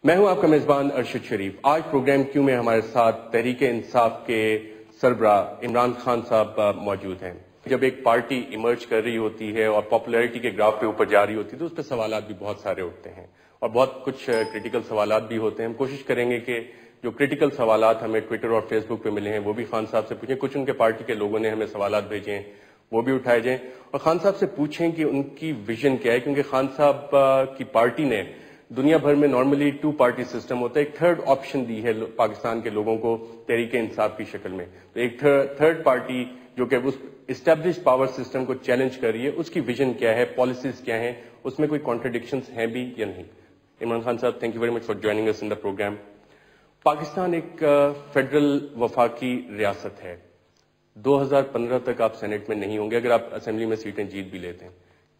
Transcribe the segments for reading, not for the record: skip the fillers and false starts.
میں ہوں آپ کا میزبان ارشد شریف۔ آج پروگرام کیوں میں ہمارے ساتھ تحریک انصاف کے سربراہ عمران خان صاحب موجود ہیں۔ جب ایک پارٹی ایمرج کر رہی ہوتی ہے اور پاپولیرٹی کے گراف پہ اوپر جا رہی ہوتی ہے تو اس پہ سوالات بھی بہت سارے اٹھتے ہیں اور بہت کچھ کریٹیکل سوالات بھی ہوتے ہیں۔ ہم کوشش کریں گے کہ جو کریٹیکل سوالات ہمیں ٹویٹر اور فیس بک پہ ملے ہیں وہ بھی خان صاحب سے پوچھیں، کچھ ان کے پارٹی کے لوگوں نے ہمیں سوالات بھیجے ہیں وہ بھی اٹھائے جائیں اور خان صاحب سے پوچھیں کہ ان کی ویژن کیا ہے، کیونکہ خان صاحب کی پارٹی نے دنیا بھر میں نارملی 2 پارٹی سسٹم ہوتا ہے، ایک تھرڈ آپشن دی ہے پاکستان کے لوگوں کو تحریک انصاف کی شکل میں، تو ایک تھرڈ پارٹی جو کہ اس اسٹیبلش پاور سسٹم کو چیلنج کر رہی ہے، اس کی ویژن کیا ہے، پالیسیز کیا ہیں، اس میں کوئی کانٹرڈکشنز ہیں بھی یا نہیں۔ عمران خان صاحب، thank you very much for joining us in the program. Pakistan ایک فیڈرل وفاقی ریاست ہے، 2015 تک آپ سینٹ میں نہیں ہوں گے اگر آپ اسمبلی میں سیٹیں جیت بھی لیتے ہیں،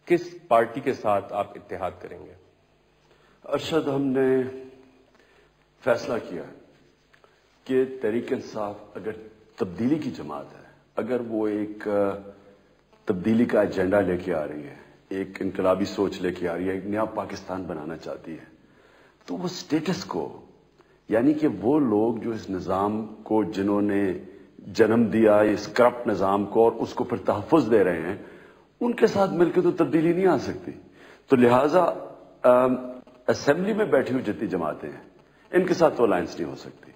کس پارٹی کے ساتھ آپ اتحاد کریں گے؟ ارشد، ہم نے فیصلہ کیا کہ تحریک انصاف اگر تبدیلی کی جماعت ہے، اگر وہ ایک تبدیلی کا ایجنڈا لے کے آ رہی ہے، ایک انقلابی سوچ لے کے آ رہی ہے، ایک نیا پاکستان بنانا چاہتی ہے، تو وہ سٹیٹس کو، یعنی کہ وہ لوگ جو اس نظام کو جنہوں نے جنم دیا اس کرپٹ نظام کو اور اس کو پھر تحفظ دے رہے ہیں، ان کے ساتھ مل کے تو تبدیلی نہیں آ سکتی۔ تو لہٰذا اسمبلی میں بیٹھی ہوئی جتنی جماعتیں ہیں ان کے ساتھ تو الائنس نہیں ہو سکتی،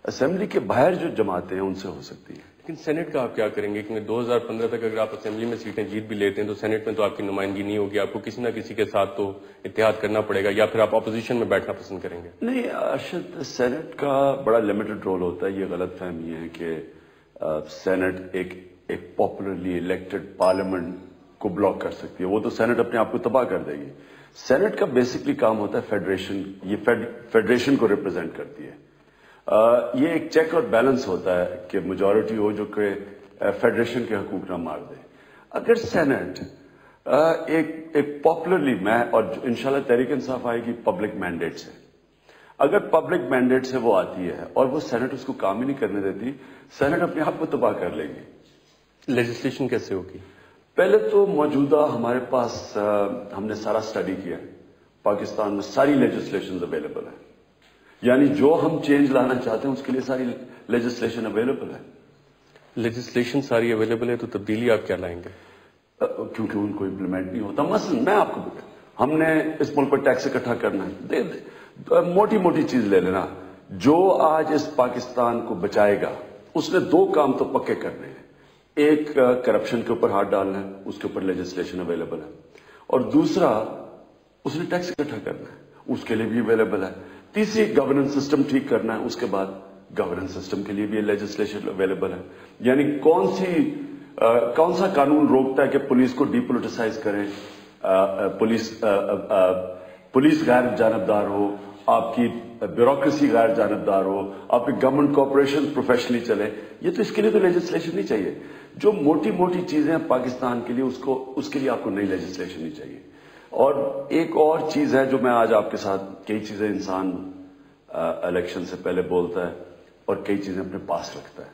اسمبلی کے باہر جو جماعتیں ہیں ان سے ہو سکتی ہیں۔ لیکن سینٹ کا آپ کیا کریں گے؟ کیونکہ 2015 تک اگر آپ اسمبلی میں سیٹیں جیت بھی لیتے ہیں تو سینٹ میں تو آپ کی نمائندگی نہیں ہوگی، آپ کو کسی نہ کسی کے ساتھ تو اتحاد کرنا پڑے گا، یا پھر آپ اپوزیشن میں بیٹھنا پسند کریں گے؟ نہیں ارشد، سینٹ کا بڑا لمیٹڈ رول ہوتا ہے۔ یہ غلط فہمی ہے کہ سینٹ ایک پاپولرلی الیکٹڈ پارلیمنٹ کو بلاک کر سکتی ہے، وہ تو سینٹ اپنے آپ کو تباہ کر دے گی۔ سینٹ کا بیسکلی کام ہوتا ہے فیڈریشن، یہ فیڈریشن کو ریپرزینٹ کرتی ہے۔ یہ ایک چیک اور بیلنس ہوتا ہے کہ میجورٹی ہو جو کہ فیڈریشن کے حقوق نہ مار دے۔ اگر سینٹ ایک پاپولرلی، میں اور انشاءاللہ تحریک انصاف آئے گی پبلک مینڈیٹ سے، اگر پبلک مینڈیٹ سے وہ آتی ہے اور وہ سینٹ اس کو کام ہی نہیں کرنے دیتی، سینٹ اپنے آپ کو تباہ کر لے گی۔ لیجسلیشن کیسے ہوگی؟ پہلے تو موجودہ ہمارے پاس ہم نے سارا سٹڈی کیا، پاکستان میں ساری لیجسلیشن اویلیبل ہے، یعنی جو ہم چینج لانا چاہتے ہیں اس کے لیے ساری لیجسلیشن اویلیبل ہے۔ لیجسلیشن ساری اویلیبل ہے تو تبدیلی آپ کیا لائیں گے؟ کیونکہ ان کو امپلیمنٹ نہیں ہوتا۔ مثلا میں آپ کو ہم نے اس ملک پر ٹیکس اکٹھا کرنا ہے، موٹی موٹی چیز لے لینا، جو آج اس پاکستان کو بچائے گا اس نے 2 کام تو پکے کرنے ہیں، ایک کرپشن کے اوپر ہاتھ ڈالنا ہے، اس کے اوپر لیجسلیشن اویلیبل ہے، اور دوسرا اس نے ٹیکس اکٹھا کرنا ہے، اس کے لیے بھی اویلیبل ہے، تیسری گورننس سسٹم ٹھیک کرنا ہے، اس کے بعد گورننس سسٹم کے لیے بھی لیجسلیشن اویلیبل ہے۔ یعنی کون سا قانون روکتا ہے کہ پولیس کو ڈی پولیٹیسائز کریں، پولیس غیر جانبدار ہو، آپ کی بیوروکریسی غیر جانبدار ہو، آپ کی گورنمنٹ کوآپریشن پروفیشنلی چلے، یہ تو اس کے لیے تو لیجسلیشن نہیں چاہیے۔ جو موٹی موٹی چیزیں ہیں پاکستان کے لیے اس کے لیے آپ کو نئی لیجسلیشن نہیں چاہیے۔ اور ایک اور چیز ہے جو میں آج آپ کے ساتھ، کئی چیزیں انسان الیکشن سے پہلے بولتا ہے اور کئی چیزیں اپنے پاس رکھتا ہے،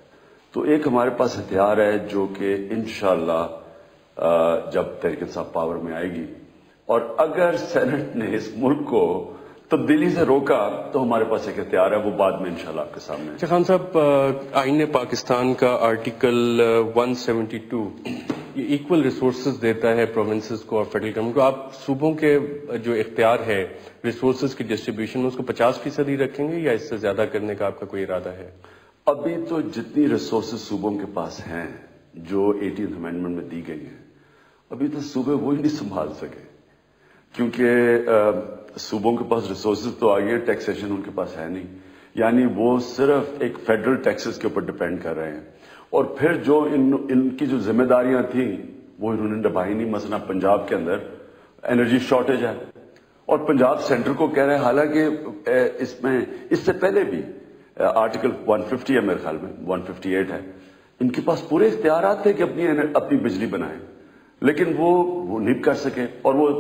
تو ایک ہمارے پاس ہتھیار ہے جو کہ انشاءاللہ جب تحریک انصاف پاور میں آئے گی اور اگر سینٹ نے اس ملک کو تبدیلی سے روکا تو ہمارے پاس ایک ہتھیار ہے، وہ بعد میں انشاءاللہ آپ کے سامنے ہے۔ خان صاحب، آئین پاکستان کا آرٹیکل 172 یہ ایکول ریسورسز دیتا ہے پروونسز کو اور فیڈرل گورنمنٹ کو۔ آپ صوبوں کے جو اختیار ہے ریسورسز کی ڈسٹریبیوشن میں اس کو 50% ہی رکھیں گے یا اس سے زیادہ کرنے کا آپ کا کوئی ارادہ ہے؟ ابھی تو جتنی ریسورسز صوبوں کے پاس ہیں جو 18th امینڈمنٹ میں دی گئی ہیں، ابھی تو صوبے وہی نہیں سنبھال سکے، کیونکہ صوبوں کے پاس ریسورسز تو آگے، ٹیکسیشن ان کے پاس ہے نہیں، یعنی وہ صرف ایک فیڈرل ٹیکسز کے اوپر ڈیپینڈ کر رہے ہیں، اور پھر جو ان کی جو ذمہ داریاں تھیں وہ انہوں نے نبھائی نہیں۔ مثلا پنجاب کے اندر انرجی شارٹیج ہے اور پنجاب سینٹر کو کہہ رہے ہیں، حالانکہ اس سے پہلے بھی آرٹیکل 150 ہے، میرے خیال میں 158 ہے، ان کے پاس پورے اختیارات تھے کہ اپنی بجلی بنائیں، لیکن وہ نہیں کر سکے، اور وہ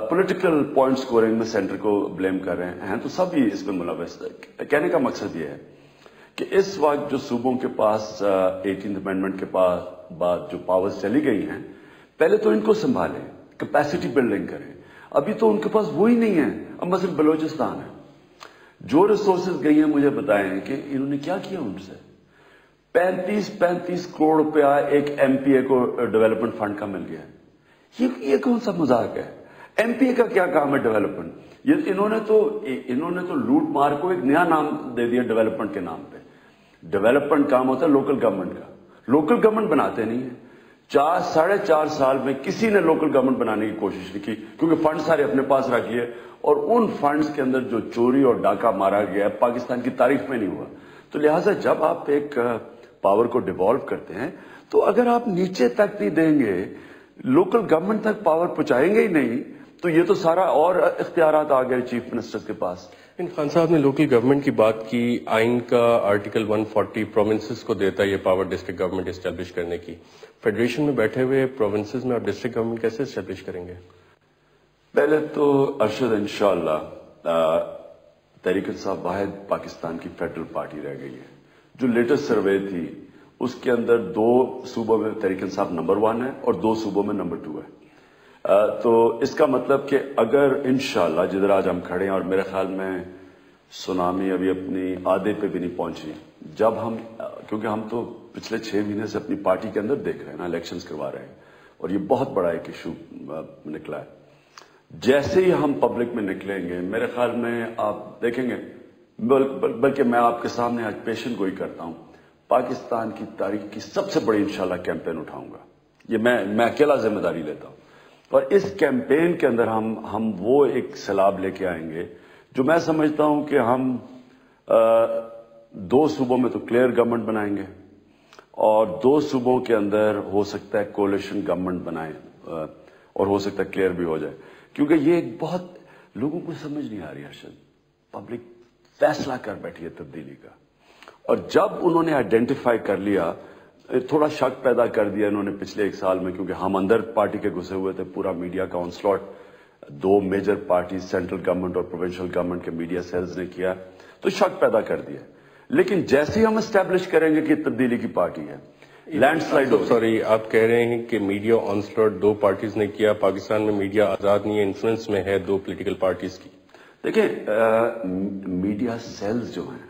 پولیٹیکل پوائنٹ سکورنگ میں سینٹر کو بلیم کر رہے ہیں تو سب ہی اس میں ملوث ہے۔ کہنے کا مقصد یہ ہے کہ اس وقت جو صوبوں کے پاس 18th امینڈمنٹ کے بعد جو پاورز چلی گئی ہیں، پہلے تو ان کو سنبھالیں، کیپیسٹی بلڈنگ کریں، ابھی تو ان کے پاس وہی نہیں ہے۔ اب مثلا بلوچستان ہے، جو ریسورسز گئی ہیں مجھے بتائیں کہ انہوں نے کیا کیا ان سے. 35 کروڑ روپیہ ایک ایم پی اے کو ڈیولپمنٹ فنڈ کا مل گیا. یہ کون سا مذاق ہے؟ ایم پی اے کا کیا کام ہے ڈیولپمنٹ؟ یہ انہوں نے تو لوٹ مار کو ایک نیا نام دے دیا ڈیولپمنٹ کے نام پہ. ڈیولپمنٹ کام ہوتا ہے لوکل گورنمنٹ کا. لوکل گورنمنٹ بناتے نہیں ہیں. 4.5 سال میں کسی نے لوکل گورنمنٹ بنانے کی کوشش نہیں کی, کیونکہ فنڈ سارے اپنے پاس رکھ لیے, اور ان فنڈز کے اندر جو چوری اور ڈاکہ مارا گیا ہے پاکستان کی تاریخ میں نہیں ہوا. تو لہٰذا جب آپ ایک پاور کو ڈیوالو کرتے ہیں تو اگر آپ نیچے تک نہیں دیں گے, لوکل گورنمنٹ تک پاور پہنچائیں گے ہی نہیں, تو یہ تو سارا اور اختیارات آ گئے چیف منسٹر کے پاس. خان صاحب نے لوکل گورنمنٹ کی بات کی. آئین کا آرٹیکل 140 پروونسز کو دیتا ہے یہ پاور ڈسٹرکٹ گورنمنٹ اسٹیبلش کرنے کی. فیڈریشن میں بیٹھے ہوئے پروونسز میں آپ ڈسٹرکٹ گورنمنٹ کیسے اسٹیبلش کریں گے؟ پہلے تو ارشد انشاءاللہ تحریک انصاف واحد پاکستان کی فیڈرل پارٹی رہ گئی ہے. جو لیٹسٹ سروے تھی اس کے اندر 2 صوبوں میں تحریک انصاف نمبر 1 ہے اور 2 صوبوں میں نمبر 2 ہے. تو اس کا مطلب کہ اگر انشاءاللہ جدھر آج ہم کھڑے ہیں, اور میرے خیال میں سونامی ابھی اپنی آدھے پہ بھی نہیں پہنچی, جب ہم, کیونکہ ہم تو پچھلے 6 مہینے سے اپنی پارٹی کے اندر دیکھ رہے ہیں نا, الیکشنز کروا رہے ہیں, اور یہ بہت بڑا ایک ایشو نکلا ہے. جیسے ہی ہم پبلک میں نکلیں گے میرے خیال میں آپ دیکھیں گے, بلکہ میں آپ کے سامنے آج پیشن گوئی کرتا ہوں, پاکستان کی تاریخ کی سب سے بڑی انشاءاللہ کیمپین اٹھاؤں گا. یہ میں اکیلا ذمہ داری لیتا ہوں, اور اس کیمپین کے اندر ہم وہ ایک سیلاب لے کے آئیں گے جو میں سمجھتا ہوں کہ ہم 2 صوبوں میں تو کلیئر گورنمنٹ بنائیں گے, اور 2 صوبوں کے اندر ہو سکتا ہے کولیشن گورنمنٹ بنائیں, اور ہو سکتا ہے کلیئر بھی ہو جائے, کیونکہ یہ ایک بہت لوگوں کو سمجھ نہیں آ رہی ارشد. پبلک فیصلہ کر بیٹھی ہے تبدیلی کا, اور جب انہوں نے آئیڈینٹیفائی کر لیا, تھوڑا شک پیدا کر دیا انہوں نے پچھلے 1 سال میں, کیونکہ ہم اندر پارٹی کے گھسے ہوئے تھے, پورا میڈیا کا آنسلاٹ 2 میجر پارٹیز سینٹرل گورنمنٹ اور پروونشل گورنمنٹ کے میڈیا سیلز نے کیا, تو شک پیدا کر دیا. لیکن جیسے ہی ہم اسٹیبلش کریں گے کہ تبدیلی کی پارٹی ہے, لینڈ سلائڈ. سوری, آپ کہہ رہے ہیں کہ میڈیا آنسلاٹ 2 پارٹیز نے کیا. پاکستان میں میڈیا آزاد نہیں ہے, انفلوئنس میں ہے 2 پولیٹیکل پارٹیز کی. دیکھیں میڈیا سیلز جو ہیں,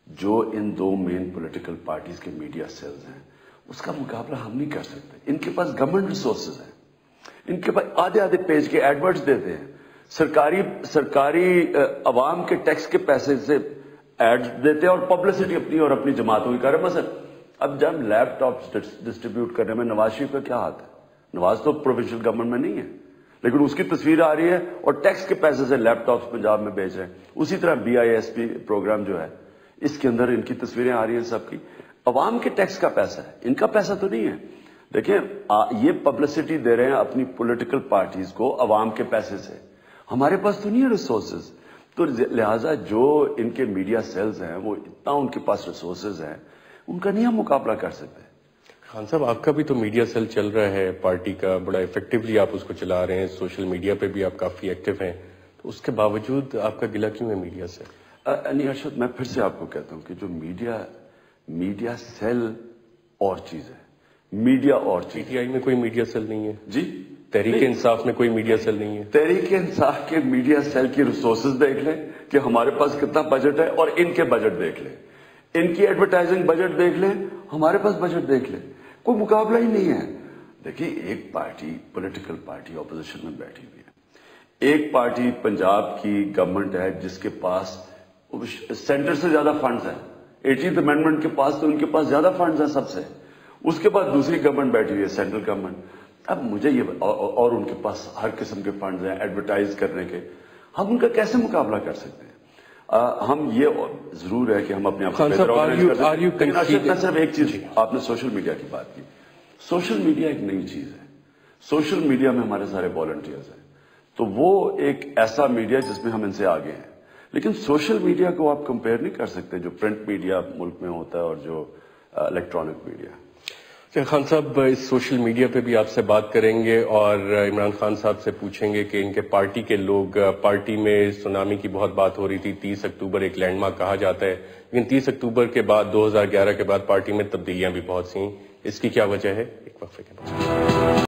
جو ان 2 مین پولیٹیکل پارٹیز کے میڈیا سیلز ہیں, اس کا مقابلہ ہم نہیں کر سکتے. ان کے پاس گورنمنٹ ریسورسز ہیں, ان کے پاس آدھے پیج کے ایڈورٹس دیتے ہیں, سرکاری عوام کے ٹیکس کے پیسے سے ایڈ دیتے ہیں, اور پبلسٹی اپنی اور اپنی جماعتوں کی کر رہے ہیں. مثلا اب جب لیپ ٹاپ ڈسٹریبیوٹ کرنے میں نواز شریف کا کیا ہاتھ ہے؟ نواز تو پروونشل گورنمنٹ میں نہیں ہے, لیکن اس کی تصویر آ رہی ہے اور ٹیکس کے پیسے سے لیپ ٹاپس پنجاب میں بیچ رہے ہیں. اسی طرح BISP پروگرام جو ہے, اس کے اندر ان کی تصویریں آ رہی ہیں سب کی. عوام کے ٹیکس کا پیسہ ہے, ان کا پیسہ تو نہیں ہے. دیکھیں یہ پبلسٹی دے رہے ہیں اپنی پولیٹیکل پارٹیز کو عوام کے پیسے سے. ہمارے پاس تو نہیں ہے ریسورسز, تو لہٰذا جو ان کے میڈیا سیلز ہیں وہ اتنا ان کے پاس ریسورسز ہیں, ان کا نہیں ہم مقابلہ کر سکتے. خان صاحب, آپ کا بھی تو میڈیا سیل چل رہا ہے پارٹی کا, بڑا ایفیکٹولی آپ اس کو چلا رہے ہیں, سوشل میڈیا پہ بھی آپ کافی ایکٹیو ہیں, تو اس کے باوجود آپ کا گلہ کیوں ہے میڈیا سے؟ نہیں ارشد, میں پھر سے آپ کو کہتا ہوں کہ جو میڈیا سیل اور چیز ہے, میڈیا اور چیز. PTI میں کوئی میڈیا سیل نہیں ہے جی, تحریک انصاف میں کوئی میڈیا سیل نہیں ہے. تحریک انصاف کے میڈیا سیل کی ریسورسز دیکھ لیں کہ ہمارے پاس کتنا بجٹ ہے, اور ان کے بجٹ دیکھ لیں, ان کی ایڈورٹائزنگ بجٹ دیکھ لیں, ہمارے پاس بجٹ دیکھ لیں, کوئی مقابلہ ہی نہیں ہے. دیکھیے ایک پارٹی پولیٹیکل پارٹی اپوزیشن میں بیٹھی ہوئی ہے, ایک پارٹی پنجاب کی گورنمنٹ ہے جس کے پاس سینٹر سے زیادہ فنڈز ہیں, 18th امینڈمنٹ کے پاس تو ان کے پاس زیادہ فنڈز ہیں سب سے. اس کے بعد دوسری گورنمنٹ بیٹھی ہوئی ہے سینٹرل گورنمنٹ. اب مجھے یہ اور ان کے پاس ہر قسم کے فنڈز ہیں ایڈورٹائز کرنے کے, ہم ان کا کیسے مقابلہ کر سکتے ہیں؟ ہم یہ ضرور ہے کہ ہم اپنے آپ کو بہتر آرگنائز کرتے ہیں. لیکن صرف ایک چیز, آپ نے سوشل میڈیا کی بات کی. سوشل میڈیا ایک نئی چیز ہے. سوشل میڈیا میں ہمارے سارے والنٹیئرز ہیں, تو وہ ایک ایسا میڈیا جس میں ہم ان سے آگے ہیں. لیکن سوشل میڈیا کو آپ کمپیئر نہیں کر سکتے جو پرنٹ میڈیا ملک میں ہوتا ہے اور جو الیکٹرانک میڈیا. خان صاحب, اس سوشل میڈیا پہ بھی آپ سے بات کریں گے, اور عمران خان صاحب سے پوچھیں گے کہ ان کے پارٹی کے لوگ, پارٹی میں سونامی کی بہت بات ہو رہی تھی, 30 اکتوبر ایک لینڈ مارک کہا جاتا ہے, لیکن 30 اکتوبر کے بعد 2011 کے بعد پارٹی میں تبدیلیاں بھی بہت سی, اس کی کیا وجہ ہے؟ ایک وقفے کے بعد.